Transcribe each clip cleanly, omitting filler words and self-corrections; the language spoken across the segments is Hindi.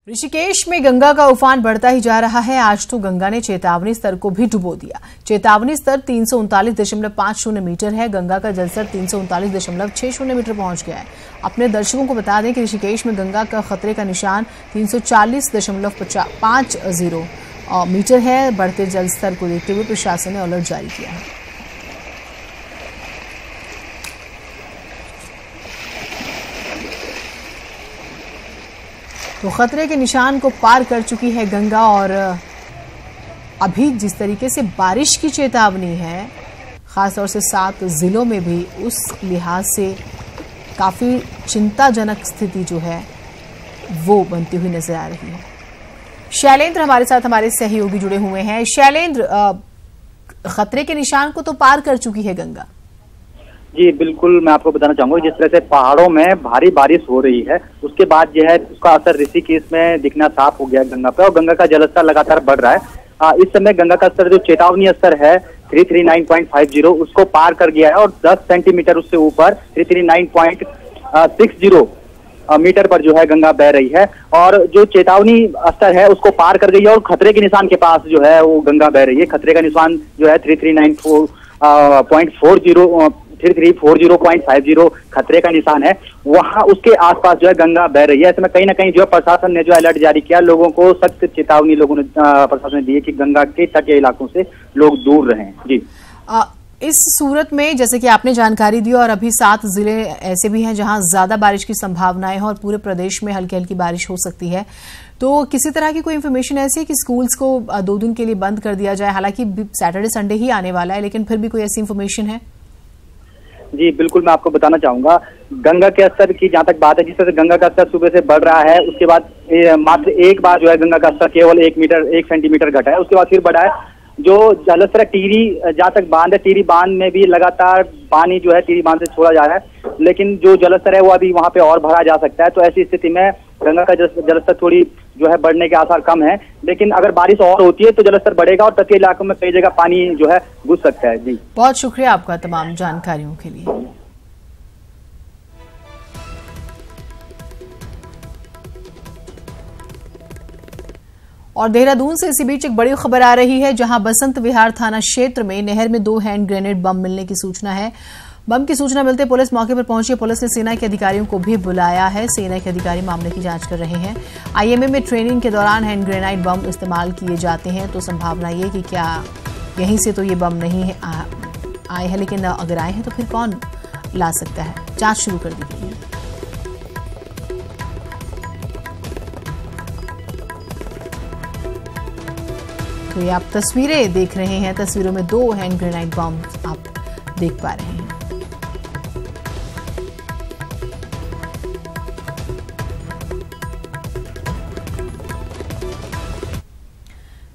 ऋषिकेश में गंगा का उफान बढ़ता ही जा रहा है। आज तो गंगा ने चेतावनी स्तर को भी डुबो दिया। चेतावनी स्तर 339.50 मीटर है। गंगा का जलस्तर 339.60 मीटर पहुंच गया है। अपने दर्शकों को बता दें कि ऋषिकेश में गंगा का खतरे का निशान 340.50 मीटर है। बढ़ते जल स्तर को देखते हुए प्रशासन ने अलर्ट जारी किया है। तो खतरे के निशान को पार कर चुकी है गंगा और अभी जिस तरीके से बारिश की चेतावनी है, खासतौर से 7 जिलों में भी उस लिहाज से काफी चिंताजनक स्थिति जो है वो बनती हुई नजर आ रही है। शैलेंद्र हमारे साथ हमारे सहयोगी जुड़े हुए हैं। शैलेंद्र, खतरे के निशान को तो पार कर चुकी है गंगा। जी बिल्कुल, मैं आपको बताना चाहूंगा जिस तरह से पहाड़ों में भारी बारिश हो रही है, उसके बाद जो है उसका असर ऋषिकेश में दिखना साफ हो गया गंगा पे, और गंगा का जलस्तर लगातार बढ़ रहा है। इस समय गंगा का स्तर जो चेतावनी स्तर है 339.50 उसको पार कर गया है और 10 सेंटीमीटर उससे ऊपर 339.60 मीटर पर जो है गंगा बह रही है, और जो चेतावनी स्तर है उसको पार कर गई है और खतरे के निशान के पास जो है वो गंगा बह रही है। खतरे का निशान जो है 339.50 खतरे का निशान है, वहां उसके आसपास जो है गंगा बह रही है। ऐसे में कहीं ना कहीं जो है प्रशासन ने जो अलर्ट जारी किया, लोगों को सख्त चेतावनी लोगों ने प्रशासन ने दी है कि गंगा के तटीय इलाकों से लोग दूर रहें। जी इस सूरत में जैसे कि आपने जानकारी दी, और अभी 7 जिले ऐसे भी हैं जहां ज्यादा बारिश की संभावनाएं हैं और पूरे प्रदेश में हल्की हल्की बारिश हो सकती है, तो किसी तरह की कोई इन्फॉर्मेशन ऐसी है कि स्कूल्स को 2 दिन के लिए बंद कर दिया जाए? हालांकि सैटरडे संडे ही आने वाला है, लेकिन फिर भी कोई ऐसी इन्फॉर्मेशन है? जी बिल्कुल, मैं आपको बताना चाहूंगा गंगा के स्तर की जहां तक बात है, जिस तरह से गंगा का स्तर सुबह से बढ़ रहा है, उसके बाद मात्र एक बार जो है गंगा का स्तर केवल 1 सेंटीमीटर घटा है, उसके बाद फिर बढ़ा है। जो जलस्तर टीरी जहां तक बांध है, टीरी बांध में भी लगातार पानी जो है टीरी बांध से छोड़ा जा रहा है, लेकिन जो जलस्तर है वो अभी वहां पे और भरा जा सकता है। तो ऐसी स्थिति में गंगा का जलस्तर थोड़ी जो है बढ़ने के आसार कम है, लेकिन अगर बारिश और होती है तो जलस्तर बढ़ेगा और तटीय इलाकों में कई जगह पानी जो है घुस सकता है। जी बहुत शुक्रिया आपका तमाम जानकारियों के लिए। और देहरादून से इसी बीच एक बड़ी खबर आ रही है, जहां बसंत विहार थाना क्षेत्र में नहर में 2 हैंड ग्रेनेड बम मिलने की सूचना है। बम की सूचना मिलते पुलिस मौके पर पहुंची। पुलिस ने सेना के अधिकारियों को भी बुलाया है। सेना के अधिकारी मामले की जांच कर रहे हैं। आईएमए में ट्रेनिंग के दौरान हैंड ग्रेनाइड बम इस्तेमाल किए जाते हैं, तो संभावना ये कि क्या यहीं से तो ये बम नहीं है आए हैं, लेकिन अगर आए हैं तो फिर कौन ला सकता है? जांच शुरू कर दी गई है। तो ये आप तस्वीरें देख रहे हैं। तस्वीरों में 2 हैंड ग्रेनाइड बम आप देख पा रहे हैं।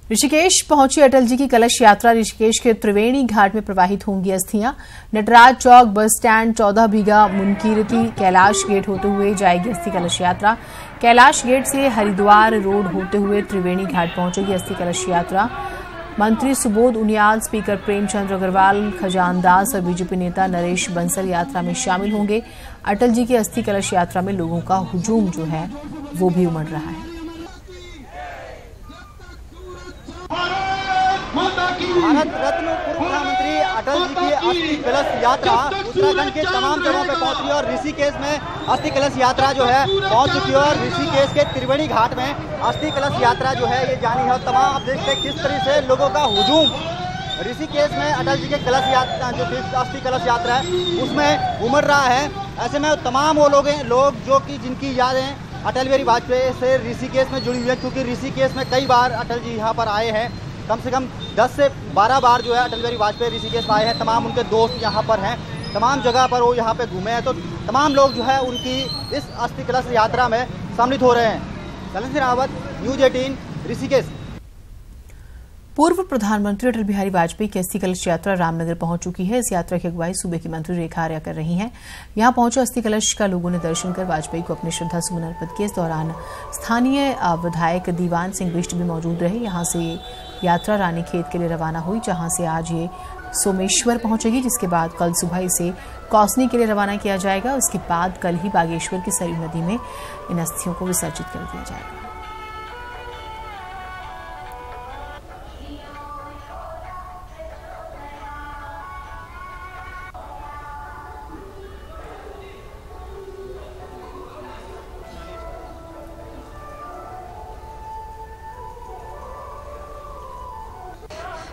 ऋषिकेश पहुंची अटल जी की कलश यात्रा। ऋषिकेश के त्रिवेणी घाट में प्रवाहित होंगी अस्थियां। नटराज चौक, बस स्टैंड, 14 बीघा, मुनकीरती, कैलाश गेट होते हुए जाएगी अस्थि कलश यात्रा। कैलाश गेट से हरिद्वार रोड होते हुए त्रिवेणी घाट पहुंचेगी अस्थि कलश यात्रा। मंत्री सुबोध उनियाल, स्पीकर प्रेमचंद्र अग्रवाल, खजानदास और बीजेपी नेता नरेश बंसल यात्रा में शामिल होंगे। अटल जी की अस्थि कलश यात्रा में लोगों का हुजूम जो है वो भी उमड़ रहा है। भारत रत्न पूर्व प्रधानमंत्री अटल जी की अस्थि कलश यात्रा उत्तराखंड के तमाम जगहों पर पहुंची है, और ऋषिकेश में अस्थि कलश यात्रा जो है पहुंच चुकी है। और ऋषिकेश के त्रिवेणी घाट में अस्थि कलश यात्रा जो है ये जानी है। तमाम आप देखते हैं किस तरह से लोगों का हुजूम ऋषिकेश में अटल जी के कलश यात्रा जो अस्थि कलश यात्रा है उसमें उमड़ रहा है। ऐसे में तमाम वो लोग जो कि जिनकी यादें अटल बिहारी वाजपेयी से ऋषिकेश में जुड़ी हुई है, क्योंकि ऋषिकेश में कई बार अटल जी यहाँ पर आए हैं। कम से कम 10 से 12 बार जो है अटल बिहारी वाजपेयी ऋषिकेश में आए हैं। तमाम उनके दोस्त यहाँ पर हैं, तमाम जगह पर वो यहाँ पे घूमे हैं, तो तमाम लोग जो है उनकी इस अस्थि कलश यात्रा में सम्मिलित हो रहे हैं। ललन सिंह रावत, न्यूज 18, ऋषिकेश। पूर्व प्रधानमंत्री अटल बिहारी वाजपेयी की अस्थि कलश यात्रा रामनगर पहुंच चुकी है। इस यात्रा की अगुवाई सूबे की मंत्री रेखा आर्या कर रही हैं। यहां पहुंचे अस्थि कलश का लोगों ने दर्शन कर वाजपेयी को अपनी श्रद्धा सुमन अर्पित किए। इस दौरान स्थानीय विधायक दीवान सिंह बिष्ट भी मौजूद रहे। यहां से यात्रा रानीखेत के लिए रवाना हुई, जहां से आज ये सोमेश्वर पहुंचेगी, जिसके बाद कल सुबह इसे कौसनी के लिए रवाना किया जाएगा। उसके बाद कल ही बागेश्वर की सरयू नदी में इन अस्थियों को विसर्जित कर दिया जाएगा।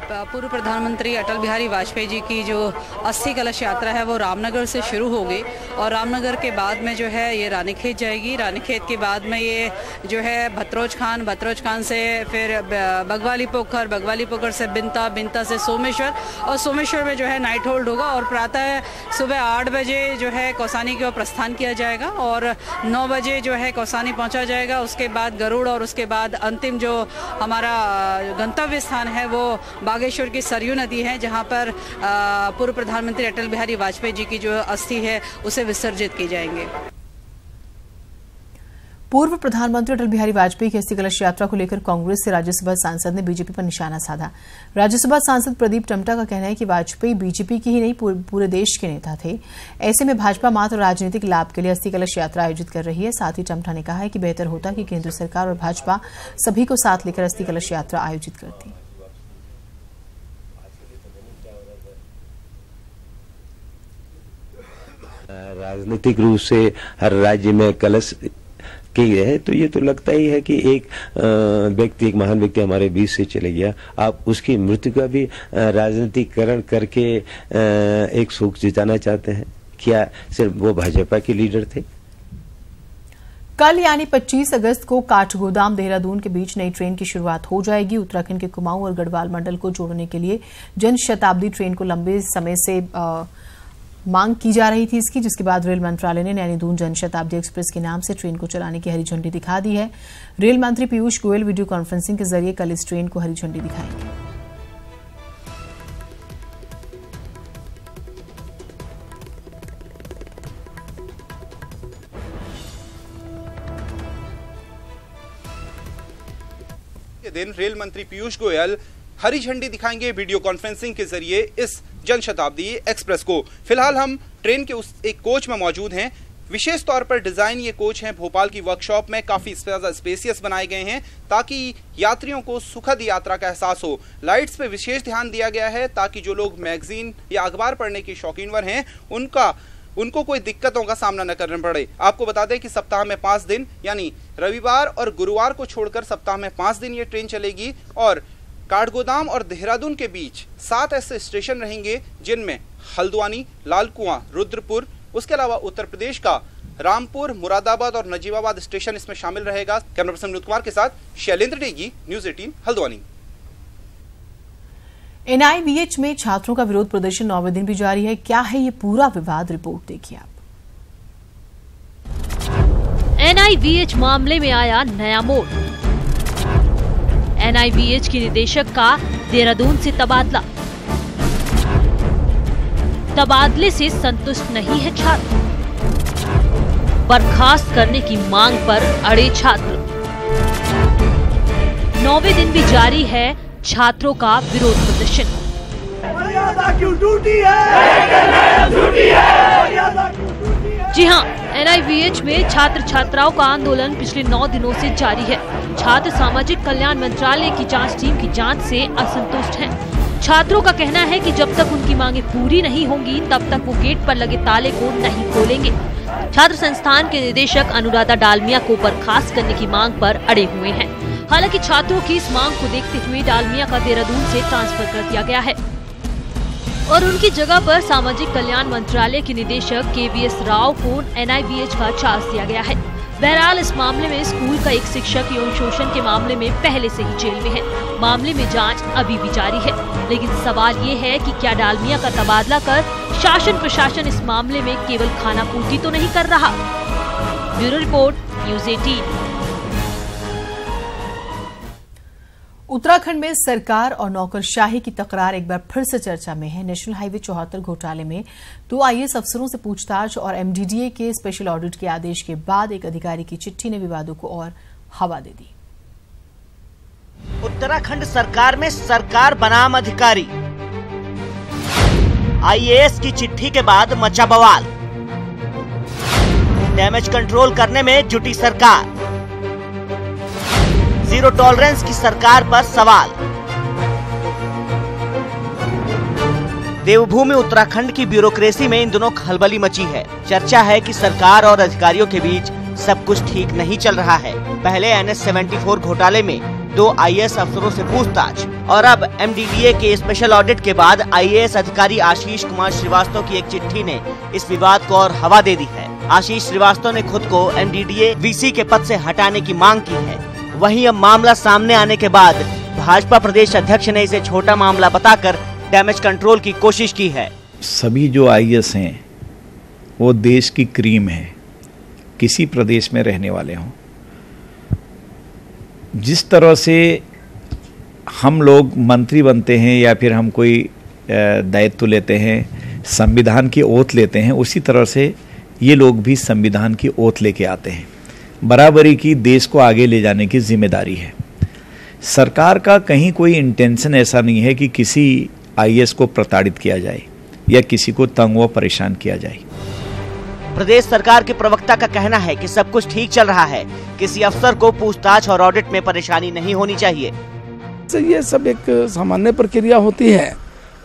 पूर्व प्रधानमंत्री अटल बिहारी वाजपेयी जी की जो अस्थि कलश यात्रा है वो रामनगर से शुरू होगी और रामनगर के बाद में जो है ये रानीखेत जाएगी। रानीखेत के बाद में ये जो है भतरोज खान से फिर बगवाली पोखर से बिंता से सोमेश्वर और सोमेश्वर में जो है नाइट होल्ड होगा और प्रातः सुबह 8 बजे जो है कौसानी की ओर प्रस्थान किया जाएगा और 9 बजे जो है कौसानी पहुंचा जाएगा। उसके बाद गरुड़ और उसके बाद अंतिम जो हमारा गंतव्य स्थान है वो बागेश्वर की सरयू नदी है, जहां पर पूर्व प्रधानमंत्री अटल बिहारी वाजपेयी जी की जो अस्थि है उसे विसर्जित की जाएंगे। पूर्व प्रधानमंत्री अटल बिहारी वाजपेयी की अस्थि कलश यात्रा को लेकर कांग्रेस से राज्यसभा सांसद ने बीजेपी पर निशाना साधा। राज्यसभा सांसद प्रदीप टमटा का कहना है कि वाजपेयी बीजेपी के ही नहीं पूरे देश के नेता थे। ऐसे में भाजपा मात्र राजनीतिक लाभ के लिए अस्थि कलश यात्रा आयोजित कर रही है। साथ ही टमटा ने कहा है कि बेहतर होता कि केंद्र सरकार और भाजपा सभी को साथ लेकर अस्थि कलश यात्रा आयोजित करती। राजनीतिक रूप से हर राज्य में कलश की है तो ये तो लगता ही है कि एक व्यक्ति, एक महान व्यक्ति हमारे बीच से चले गया। आप उसकी मृत्यु का भी राजनीतिकरण करके एक शोक जिताना चाहते हैं? क्या सिर्फ वो भाजपा के लीडर थे? कल यानी 25 अगस्त को काठगोदाम देहरादून के बीच नई ट्रेन की शुरुआत हो जाएगी। उत्तराखंड के कुमाऊं और गढ़वाल मंडल को जोड़ने के लिए जन शताब्दी ट्रेन को लंबे समय से मांग की जा रही थी इसकी, जिसके बाद रेल मंत्रालय ने नैनी दून जन शताब्दी एक्सप्रेस के नाम से ट्रेन को चलाने की हरी झंडी दिखा दी है। रेल मंत्री पीयूष गोयल वीडियो कॉन्फ्रेंसिंग के जरिए कल इस ट्रेन को हरी झंडी दिखाएंगे। दिन रेल मंत्री पीयूष गोयल हरी झंडी दिखाएंगे वीडियो कॉन्फ्रेंसिंग के जरिए इस जन शताब्दी एक्सप्रेस को। फिलहाल हम ट्रेन के उस एक कोच में मौजूद हैं। विशेष तौर पर डिजाइन ये कोच हैं भोपाल की वर्कशॉप में काफी ज्यादा स्पेसियस बनाए गए हैं ताकि यात्रियों को सुखद यात्रा का एहसास हो। लाइट्स पे विशेष ध्यान दिया गया है ताकि जो लोग मैगजीन या अखबार पढ़ने के शौकीनवर हैं उनको कोई दिक्कतों का सामना न करना पड़े। आपको बता दें कि सप्ताह में 5 दिन यानी रविवार और गुरुवार को छोड़कर सप्ताह में 5 दिन ये ट्रेन चलेगी और काठगोदाम और देहरादून के बीच 7 ऐसे स्टेशन रहेंगे जिनमें हल्द्वानी, लालकुआं, रुद्रपुर, उसके अलावा उत्तर प्रदेश का रामपुर, मुरादाबाद और नजीबाबाद स्टेशन इसमें शामिल रहेगा। कैमरा पर्सन विनोद कुमार के साथ शैलेंद्र नेगी, न्यूज़ 18 हल्द्वानी। एनआईवीएच में छात्रों का विरोध प्रदर्शन 9वें दिन भी जारी है। क्या है ये पूरा विवाद, रिपोर्ट देखिए आप। एनआईवीएच मामले में आया नया मोड़। एनआईवीएच के निदेशक का देहरादून से तबादला। तबादले से संतुष्ट नहीं है छात्र, बर्खास्त करने की मांग पर अड़े छात्र। 9वें दिन भी जारी है छात्रों का विरोध प्रदर्शन। जी हां, एनआईवीएच में छात्र छात्राओं का आंदोलन पिछले 9 दिनों से जारी है। छात्र सामाजिक कल्याण मंत्रालय की जांच टीम की जांच से असंतुष्ट हैं। छात्रों का कहना है कि जब तक उनकी मांगे पूरी नहीं होंगी तब तक वो गेट पर लगे ताले को नहीं खोलेंगे। छात्र संस्थान के निदेशक अनुराधा डालमिया को बर्खास्त करने की मांग पर अड़े हुए हैं। हालांकि छात्रों की इस मांग को देखते हुए डालमिया का देहरादून से ट्रांसफर कर दिया गया है और उनकी जगह पर सामाजिक कल्याण मंत्रालय के निदेशक केवीएस राव को एनआईवीएच का चार्ज दिया गया है। बहरहाल इस मामले में स्कूल का एक शिक्षक यौन शोषण के मामले में पहले से ही जेल में है। मामले में जांच अभी भी जारी है, लेकिन सवाल ये है कि क्या डालमिया का तबादला कर शासन प्रशासन इस मामले में केवल खानापूर्ति तो नहीं कर रहा। Bureau report, news 18। उत्तराखंड में सरकार और नौकरशाही की तकरार एक बार फिर से चर्चा में है। नेशनल हाईवे 74 घोटाले में 2 आईएएस अफसरों से पूछताछ और एमडीडीए के स्पेशल ऑडिट के आदेश के बाद एक अधिकारी की चिट्ठी ने विवादों को और हवा दे दी। उत्तराखंड सरकार में सरकार बनाम अधिकारी, आईएएस की चिट्ठी के बाद मचा बवाल। डैमेज कंट्रोल करने में जुटी सरकार, जीरो टॉलरेंस की सरकार पर सवाल। देवभूमि उत्तराखंड की ब्यूरोक्रेसी में इन दिनों खलबली मची है। चर्चा है कि सरकार और अधिकारियों के बीच सब कुछ ठीक नहीं चल रहा है। पहले NH-74 घोटाले में 2 IAS अफसरों से पूछताछ। और अब MDDA के स्पेशल ऑडिट के बाद IAS अधिकारी आशीष कुमार श्रीवास्तव की एक चिट्ठी ने इस विवाद को और हवा दे दी है। आशीष श्रीवास्तव ने खुद को MDDA VC के पद से हटाने की मांग की है। वहीं अब मामला सामने आने के बाद भाजपा प्रदेश अध्यक्ष ने इसे छोटा मामला बताकर डैमेज कंट्रोल की कोशिश की है। सभी जो IAS हैं वो देश की क्रीम है, किसी प्रदेश में रहने वाले हों। जिस तरह से हम लोग मंत्री बनते हैं या फिर हम कोई दायित्व लेते हैं, संविधान की ओथ लेते हैं, उसी तरह से ये लोग भी संविधान की ओथ लेके आते हैं। बराबरी की देश को आगे ले जाने की जिम्मेदारी है। सरकार का कहीं कोई इंटेंशन ऐसा नहीं है कि किसी IAS को प्रताड़ित किया जाए या किसी को तंग व परेशान किया जाए। प्रदेश सरकार के प्रवक्ता का कहना है कि सब कुछ ठीक चल रहा है, किसी अफसर को पूछताछ और ऑडिट में परेशानी नहीं होनी चाहिए। ये सब एक सामान्य प्रक्रिया होती है।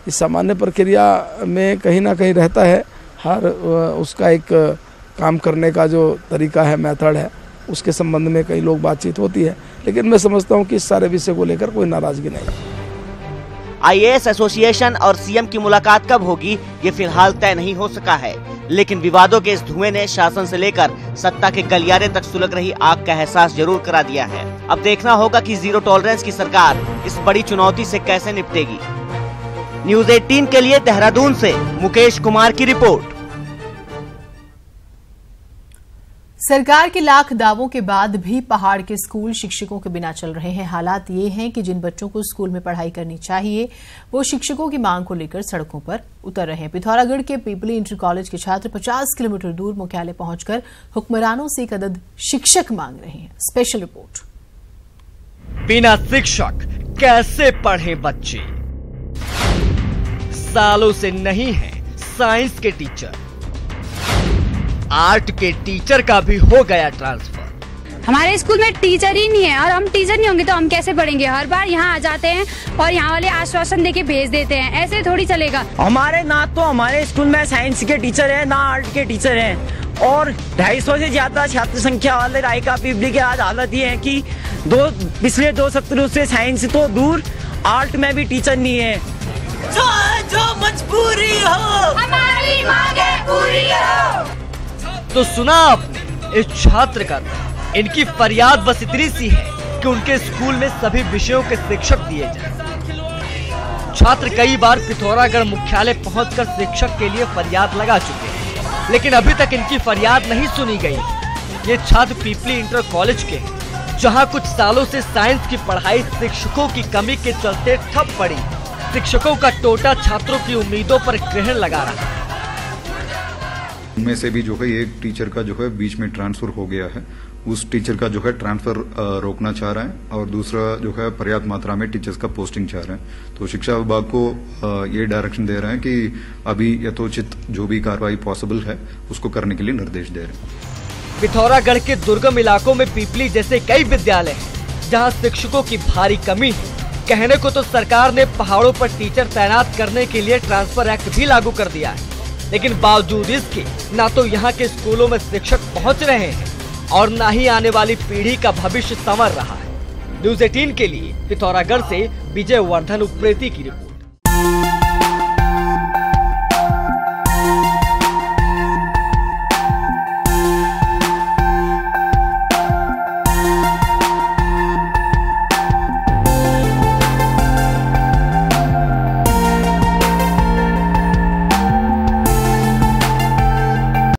इस सामान्य प्रक्रिया में कहीं ना कहीं रहता है, हर उसका एक काम करने का जो तरीका है, मेथड है, उसके संबंध में कई लोग बातचीत होती है। लेकिन मैं समझता हूँ कि इस सारे विषय को लेकर कोई नाराजगी नहीं। IAS एसोसिएशन और CM की मुलाकात कब होगी ये फिलहाल तय नहीं हो सका है, लेकिन विवादों के इस धुएं ने शासन से लेकर सत्ता के गलियारे तक सुलग रही आग का एहसास जरूर करा दिया है। अब देखना होगा कि जीरो टॉलरेंस की सरकार इस बड़ी चुनौती से कैसे निपटेगी। न्यूज़ 18 के लिए देहरादून से मुकेश कुमार की रिपोर्ट। सरकार के लाख दावों के बाद भी पहाड़ के स्कूल शिक्षकों के बिना चल रहे हैं। हालात ये हैं कि जिन बच्चों को स्कूल में पढ़ाई करनी चाहिए वो शिक्षकों की मांग को लेकर सड़कों पर उतर रहे हैं। पिथौरागढ़ के पीपली इंटर कॉलेज के छात्र 50 किलोमीटर दूर मुख्यालय पहुंचकर हुक्मरानों से एक अदद शिक्षक मांग रहे हैं। Special report. बिना शिक्षक कैसे पढ़े बच्चे? सालों से नहीं है साइंस के टीचर, आर्ट के टीचर का भी हो गया ट्रांसफर। हमारे स्कूल में टीचर ही नहीं है और हम टीचर नहीं होंगे तो हम कैसे पढ़ेंगे? हर बार यहाँ आ जाते हैं और यहाँ वाले आश्वासन देके भेज देते हैं, ऐसे थोड़ी चलेगा। हमारे ना तो हमारे स्कूल में साइंस के टीचर है ना आर्ट के टीचर हैं और 250 से ज्यादा छात्र संख्या वाले रायका पीपली की आज हालत ये है कि पिछले 2 सत्रों से साइंस तो दूर आर्ट में भी टीचर नहीं है। जो मजबूरी हो हमारी मांगे पूरी हो। तो सुना आपने इस छात्र का, इनकी फरियाद बस इतनी सी है कि उनके स्कूल में सभी विषयों के शिक्षक दिए जाए। छात्र कई बार पिथौरागढ़ मुख्यालय पहुंचकर शिक्षक के लिए फरियाद लगा चुके हैं, लेकिन अभी तक इनकी फरियाद नहीं सुनी गई। ये छात्र पीपली इंटर कॉलेज के हैं, जहां कुछ सालों से साइंस की पढ़ाई शिक्षकों की कमी के चलते ठप पड़ी। शिक्षकों का टोटा छात्रों की उम्मीदों पर ग्रहण लगा रहा है। उनमें से भी जो है एक टीचर का जो है बीच में ट्रांसफर हो गया है, उस टीचर का जो है ट्रांसफर रोकना चाह रहा है और दूसरा जो है पर्याप्त मात्रा में टीचर्स का पोस्टिंग चाह रहा है। तो शिक्षा विभाग को ये डायरेक्शन दे रहे हैं कि अभी यथोचित जो भी कार्रवाई पॉसिबल है उसको करने के लिए निर्देश दे रहे हैं। पिथौरागढ़ के दुर्गम इलाकों में पीपली जैसे कई विद्यालय हैं जहां शिक्षकों की भारी कमी है। कहने को तो सरकार ने पहाड़ों पर टीचर तैनात करने के लिए ट्रांसफर एक्ट भी लागू कर दिया है, लेकिन बावजूद इसके ना तो यहाँ के स्कूलों में शिक्षक पहुँच रहे हैं और ना ही आने वाली पीढ़ी का भविष्य संवर रहा है। न्यूज़ 18 के लिए पिथौरागढ़ से विजय वर्धन उप्रेती की रिपोर्ट।